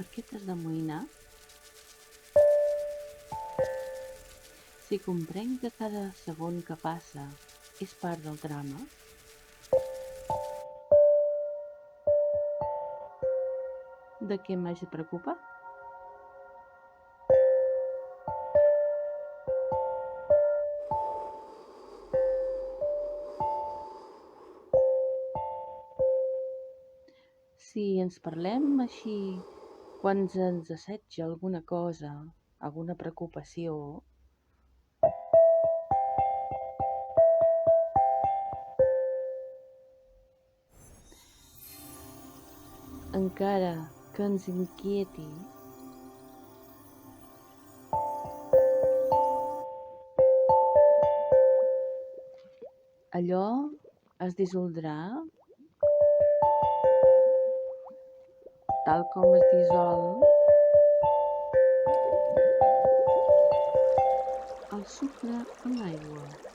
Per què t'has d'amoïnar? Si comprenc que cada segon que passa és part del drama, de què m'haig de preocupar? Si ens parlem així quan ens assetja alguna cosa, alguna preocupació, encara que ens inquieti, allò es dissoldrà tal com es dissol el sucre en l'aigua.